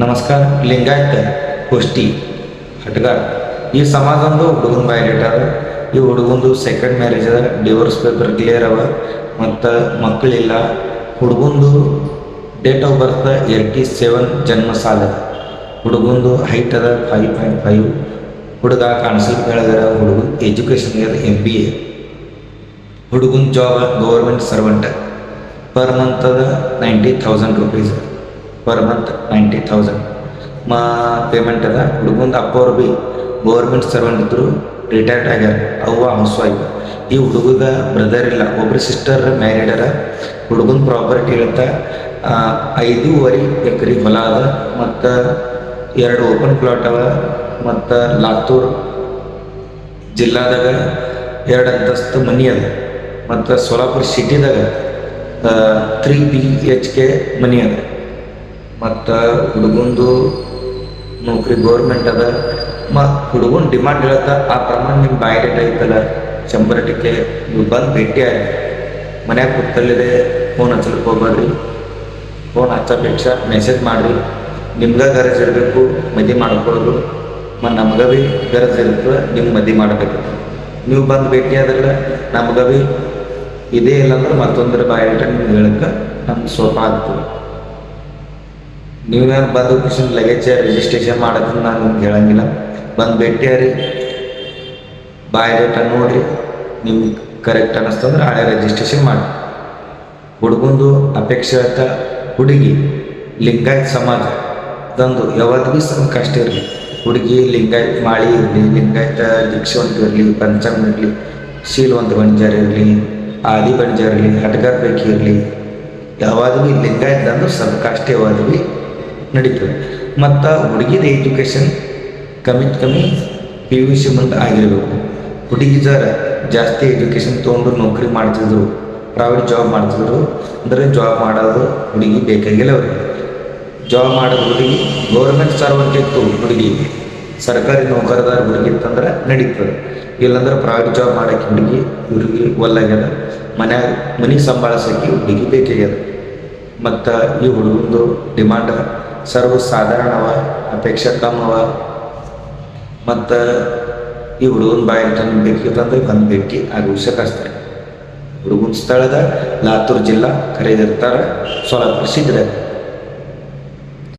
ನಮಸ್ಕಾರ. ಲಿಂಗಾಯತ ಗೋಷ್ಠಿ ಹಟ್ಗಾರ್ ಈ ಸಮಾಜಂದು ಹುಡುಗನ ಬಯೋಡೇಟ್ ಅದ. ಈ ಹುಡುಗಂದು ಸೆಕೆಂಡ್ ಮ್ಯಾರೇಜ್ ಅದ, ಡಿವೋರ್ಸ್ ಪೇಪರ್ ಕ್ಲಿಯರ್ ಅವ ಮತ್ತು ಮಕ್ಕಳಿಲ್ಲ. ಹುಡುಗಂದು ಡೇಟ್ ಆಫ್ ಬರ್ತ್ 87 ಜನ್ಮ ಸಾಲ. ಹುಡುಗಂದು ಹೈಟ್ ಅದ 5.5. ಹುಡುಗ ಕಾಣಿಸ್ಲಿಕ್ಕೆ ಹೇಳಿದಾರೆ. ಹುಡುಗನ ಎಜುಕೇಷನ್ MBA. ಹುಡುಗನ job government servant. Per month ಅದ 90,000 ರೂಪೀಸ್. ಪರ್ ಮಂತ್ 90,000 ಪೇಮೆಂಟ್ ಅದ. ಹುಡುಗಂದು ಅಪ್ಪವ್ರು ಭೀ ಗೌರ್ಮೆಂಟ್ ಸರ್ವೆಂಟ್ ಇದ್ರು, ರಿಟೈರ್ಡ್ ಆಗ್ಯಾರ. ಅವ್ವ ಹೌಸ್ ವೈಫ್. ಈ ಹುಡುಗದ ಬ್ರದರ್ ಇಲ್ಲ, ಒಬ್ರು ಸಿಸ್ಟರ್ ಮ್ಯಾರಿಡರ. ಹುಡುಗನ ಪ್ರಾಪರ್ಟಿ ಇರುತ್ತೆ 5.5 ಎಕರೆ ಹೊಲ ಅದ ಮತ್ತು 2 ಓಪನ್ ಪ್ಲಾಟ್ ಅವ ಮತ್ತು ಲಾತೂರ್ ಜಿಲ್ಲಾದಾಗ 2 ಅಂತಸ್ತು ಮನಿ ಅದ ಮತ್ತು ಸೋಲಾಪುರ ಸಿಟಿದಾಗ 3 BHK ಮನಿ ಅದ ಮತ್ತು ಹುಡುಗಂದು ನೌಕರಿ ಗೌರ್ಮೆಂಟ್ ಅದ. ಹುಡುಗನ ಡಿಮಾಂಡ್ ಹೇಳತ್ತ ಆ ಪ್ರಮಾಣ ನಿಮ್ಮ ಬಯೋಡೇಟ್ ಐತಲ್ಲ 100 ಟಿಕೆ ನೀವು ಬಂದು ಭೇಟಿ ಆಗಿ ಮನ್ಯಾಗ ಕೂತಲ್ಲಿದೆ. ಫೋನ್ ಹಚ್ಚಲಿಕ್ಕೆ ಹೋಗ್ಬೇಡ್ರಿ. ಫೋನ್ ಹಚ್ಚೋಪೇಕ್ಷ ಮೆಸೇಜ್ ಮಾಡಿರಿ. ನಿಮ್ಗೆ ಗರಜ್ ಇರಬೇಕು ಮದುವೆ ಮಾಡ್ಕೊಳ್ಳೋದು, ಮತ್ತು ನಮ್ಗೆ ಭೀ ಗರಜ್ ಇರ್ತದೆ ನಿಮ್ಮ ಮದುವೆ ಮಾಡಬೇಕು. ನೀವು ಬಂದು ಭೇಟಿ ಆದ್ರಲ್ಲ ನಮ್ಗೆ ಭೀ ಇದೇ ಇಲ್ಲಾಂದ್ರೆ ಮತ್ತೊಂದರ ಬಯೋಡೇಟ ನಿಮ್ಗೆ ಹೇಳಕ್ಕೆ ನಮ್ಗೆ ಸ್ವಲ್ಪ ಆಗ್ತದೆ. ನೀವೇನು ಬಂದು ಲಗೇಜ್ ರಿಜಿಸ್ಟ್ರೇಷನ್ ಮಾಡೋದನ್ನ ನಾನು ನಿಮ್ಗೆ ಹೇಳಂಗಿಲ್ಲ. ಬಂದು ಭೇಟಿಯಾರಿ, ಬಯೋಡೇಟ ನೋಡಿರಿ. ನಿಮ್ಗೆ ಕರೆಕ್ಟ್ ಅನ್ನಿಸ್ತಂದ್ರೆ ಹಳೆ ರಿಜಿಸ್ಟ್ರೇಷನ್ ಮಾಡಿ. ಹುಡುಗಂದು ಅಪೇಕ್ಷೆ ಅಂತ ಹುಡುಗಿ ಲಿಂಗಾಯತ್ ಸಮಾಜ ಅದೊಂದು ಯಾವತ್ತು ಭೀ ಕಷ್ಟ ಇರಲಿ. ಹುಡುಗಿ ಲಿಂಗಾಯತ್ ಮಾಳಿ ಇರಲಿ, ಲಿಂಗಾಯತ ದೀಕ್ಷವಂತ ಇರಲಿ, ಪಂಚಮ ಇರಲಿ, ಶೀಲವಂತ ಬಣಿಜಾರ ಇರಲಿ, ಆದಿ ಬಣಿಜಾರ ಇರಲಿ, ಹಟ್ಗಾರ್ ಬೇಕಿ ಇರಲಿ, ಯಾವಾಗ ಭೀ ಲಿಂಗಾಯತ್ ಸ್ವಲ್ಪ ಕಷ್ಟ ಯಾವಾಗ ಭೀ ನಡೀತದೆ. ಮತ್ತು ಹುಡುಗಿದ ಎಜುಕೇಷನ್ ಕಮ್ಮಿ PUC ಮುಂದೆ ಆಗಿರಬೇಕು. ಹುಡುಗಿ ಜಾಸ್ತಿ ಎಜುಕೇಷನ್ ತೊಗೊಂಡು ನೌಕರಿ ಮಾಡ್ತಿದ್ರು, ಪ್ರೈವೇಟ್ ಜಾಬ್ ಮಾಡ್ತಿದ್ರು ಅಂದರೆ ಜಾಬ್ ಮಾಡೋದು ಹುಡುಗಿ ಬೇಕಾಗಿಲ್ಲ. ಅವ್ರಿಗೆ ಜಾಬ್ ಮಾಡೋದು ಹುಡುಗಿ ಗೌರ್ಮೆಂಟ್ ಸರ್ವೆಂಟ್ ಇತ್ತು, ಹುಡುಗಿ ಸರ್ಕಾರಿ ನೌಕರದಾರ ಹುಡುಗಿ ಇತ್ತಂದ್ರೆ ನಡೀತದೆ. ಇಲ್ಲಾಂದ್ರೆ ಪ್ರೈವೇಟ್ ಜಾಬ್ ಮಾಡೋಕ್ಕೆ ಹುಡುಗಿ ಒಲ್ಲಾಗ್ಯದ. ಮನೆಗೆ ಸಂಭಾಳಿಸೋಕ್ಕೆ ಹುಡುಗಿ ಬೇಕಾಗ್ಯದ. ಮತ್ತು ಈ ಹುಡುಗಂದು ಡಿಮಾಂಡ್ ಸರ್ವ ಸಾಧಾರಣವ, ಅಪೇಕ್ಷೆ ಕಮ್ಮವ. ಮತ್ತು ಈ ಹುಡುಗನ ಬಾಯಿಟ ಬೇಕಿತ್ತಂದ್ರೆ ಬಂದು ಭೇಟಿ ಆಗಿ ಕಳಿಸ್ತಾರೆ. ಹುಡುಗನ ಸ್ಥಳದ ಲಾತೂರ್ ಜಿಲ್ಲಾ ಕರೆದಿರ್ತಾರೆ, ಸೋಲಾಪುರ ಸಿಟಿದಾಗ.